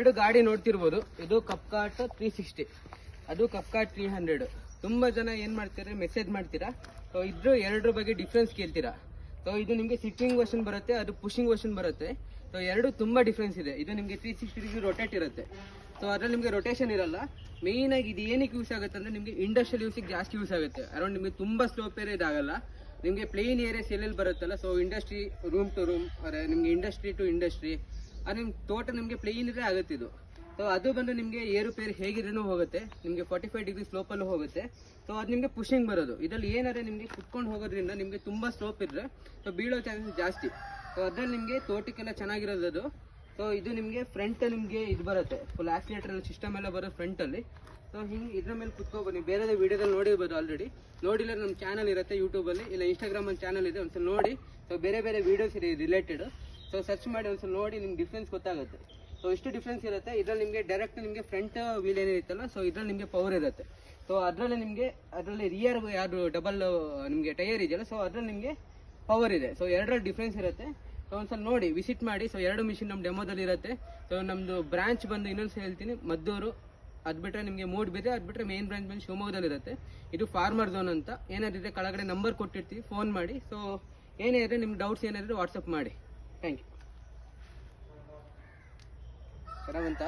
ಎರಡು ಗಾಡಿ ನೋಡ್ತಿರ್ಬೋದು. ಇದು ಕಪ್ಕಾಟ್ 360, ಅದು ಕಪ್ಕಾಟ್ 300. ತುಂಬಾ ಜನ ಏನ್ ಮಾಡ್ತಾರೆ, ಮೆಸೇಜ್ ಮಾಡ್ತೀರಾ, ಸೊ ಇದ್ರ ಎರಡರ ಬಗ್ಗೆ ಡಿಫ್ರೆನ್ಸ್ ಕೇಳ್ತೀರಾ. ಸೊ ಇದು ನಿಮಗೆ ಸಿಟ್ಟಿಂಗ್ ವರ್ಷನ್ ಬರುತ್ತೆ, ಅದು ಪುಷಿಂಗ್ ವರ್ಷನ್ ಬರುತ್ತೆ. ಸೊ ಎರಡು ತುಂಬಾ ಡಿಫ್ರೆನ್ಸ್ ಇದೆ. ಇದು ನಿಮಗೆ 360 ಡಿಗ್ರಿ ರೊಟೇಟ್ ಇರುತ್ತೆ. ಸೊ ಅದ್ರಲ್ಲಿ ನಿಮಗೆ ರೊಟೇಷನ್ ಇರಲ್ಲ. ಮೇನ್ ಆಗಿ ಇದು ಏನಕ್ಕೆ ಯೂಸ್ ಆಗುತ್ತೆ ಅಂದ್ರೆ ನಿಮಗೆ ಇಂಡಸ್ಟ್ರಿಯಲ್ ಯೂಸಿಗೆ ಜಾಸ್ತಿ ಯೂಸ್ ಆಗುತ್ತೆ. ಅರೌಂಡ್ ನಿಮಗೆ ತುಂಬಾ ಸ್ಲೋಪ್ ಏರಿಯಾ ಇದಾಗಲ್ಲ. ನಿಮಗೆ ಪ್ಲೇನ್ ಏರಿಯಾಸ್ ಎಲ್ಲೆಲ್ಲಿ ಬರುತ್ತಲ್ಲ, so industry room to room, ನಿಮಗೆ ಇಂಡಸ್ಟ್ರಿ ಟು ಇಂಡಸ್ಟ್ರಿ, ಅದು ನಿಮ್ಗೆ ಟೋಟಲ್ ನಿಮಗೆ ಪ್ಲೇನ್ ಇದ್ರೆ ಆಗುತ್ತೆ ಇದು. ಸೊ ಅದು ಬಂದು ನಿಮಗೆ ಏರುಪೇರು ಹೇಗಿದ್ರೂ ಹೋಗುತ್ತೆ. ನಿಮಗೆ 45 ಡಿಗ್ರಿ ಸ್ಲೋಪಲ್ಲೂ ಹೋಗುತ್ತೆ. ಸೊ ಅದು ನಿಮಗೆ ಪುಷಿಂಗ್ ಬರೋದು. ಇದರಲ್ಲಿ ಏನಾದ್ರೆ ನಿಮಗೆ ಕುತ್ಕೊಂಡು ಹೋಗೋದ್ರಿಂದ ನಿಮಗೆ ತುಂಬ ಸ್ಲೋಪ್ ಇದ್ರೆ ಸೊ ಬೀಳೋ ಚಾನ್ಸಸ್ ಜಾಸ್ತಿ. ಸೊ ಅದ್ರಲ್ಲಿ ನಿಮಗೆ ತೋಟಕ್ಕೆಲ್ಲ ಚೆನ್ನಾಗಿರೋದು ಅದು. ಸೊ ಇದು ನಿಮಗೆ ಫ್ರಂಟ್ ನಿಮಗೆ ಇದು ಬರುತ್ತೆ, ಫುಲ್ ಆಕ್ಸಿಲೇಟರ್ ಸಿಸ್ಟಮ್ ಎಲ್ಲ ಬರೋ ಫ್ರಂಟಲ್ಲಿ. ಸೊ ಹಿಂಗೆ ಇದ್ರ ಮೇಲೆ ಕುತ್ಕೋಬೋದು. ನೀವು ಬೇರೆ ವಿಡಿಯೋದಲ್ಲಿ ನೋಡಿರ್ಬೋದು ಆಲ್ರೆಡಿ. ನೋಡಿಲ್ಲ ನಮ್ಮ ಚಾನಲ್ ಇರುತ್ತೆ ಯೂಟ್ಯೂಬಲ್ಲಿ, ಇಲ್ಲ ಇನ್ಸ್ಟಾಗ್ರಾಮಲ್ಲಿ ಚಾನಲ್ ಇದೆ, ಒಂದ್ಸಲ ನೋಡಿ. ಸೊ ಬೇರೆ ಬೇರೆ ವೀಡಿಯೋಸ್ ಇದೆ ರಿಲೇಟೆಡ್. ಸೊ ಸರ್ಚ್ ಮಾಡಿ ಒಂದ್ಸಲ ನೋಡಿ, ನಿಮ್ಗೆ ಡಿಫ್ರೆನ್ಸ್ ಗೊತ್ತಾಗುತ್ತೆ. ಸೊ ಇಷ್ಟು ಡಿಫ್ರೆನ್ಸ್ ಇರುತ್ತೆ. ಇದ್ರಲ್ಲಿ ನಿಮಗೆ ಡೈರೆಕ್ಟ್ ನಿಮಗೆ ಫ್ರಂಟ್ ವೀಲ್ ಏನಿರುತ್ತಲ್ಲ, ಸೊ ಇದ್ರಲ್ಲಿ ನಿಮಗೆ ಪವರ್ ಇರುತ್ತೆ. ಸೊ ಅದರಲ್ಲಿ ರಿಯರ್ ಯಾರು ಡಬಲ್ ನಿಮಗೆ ಟೈರ್ ಇದೆಯಲ್ಲ, ಸೊ ಅದ್ರಲ್ಲಿ ನಿಮಗೆ ಪವರ್ ಇದೆ. ಸೊ ಎರಡರಲ್ಲಿ ಡಿಫ್ರೆನ್ಸ್ ಇರುತ್ತೆ. ಸೊ ಒಂದ್ಸಲ ನೋಡಿ, ವಿಸಿಟ್ ಮಾಡಿ. ಸೊ ಎರಡು ಮಿಷಿನ್ ನಮ್ಮ ಡೆಮೋದಲ್ಲಿ ಇರುತ್ತೆ. ಸೊ ನಮ್ಮದು ಬ್ರಾಂಚ್ ಬಂದು ಇನ್ನೊಂದು ಹೇಳ್ತೀನಿ, ಮದ್ದೂರು. ಅದು ಬಿಟ್ಟರೆ ನಿಮಗೆ ಮೂಡ್ಬಿದ್ರೆ, ಅದು ಬಿಟ್ಟರೆ ಮೇನ್ ಬ್ರಾಂಚ್ ಬಂದು ಶಿವಮೊಗ್ಗದಲ್ಲಿ ಇರುತ್ತೆ. ಇದು ಫಾರ್ಮರ್ ಝೋನ್ ಅಂತ. ಏನಾದ್ರೆ ಕೆಳಗಡೆ ನಂಬರ್ ಕೊಟ್ಟಿರ್ತೀವಿ, ಫೋನ್ ಮಾಡಿ. ಸೊ ಏನೇ ಇದ್ರೆ ನಿಮ್ಗೆ ಡೌಟ್ಸ್ ಏನಾದ್ರೆ ವಾಟ್ಸಪ್ ಮಾಡಿ. Thank you. ಚೆನ್ನಾಗಂತ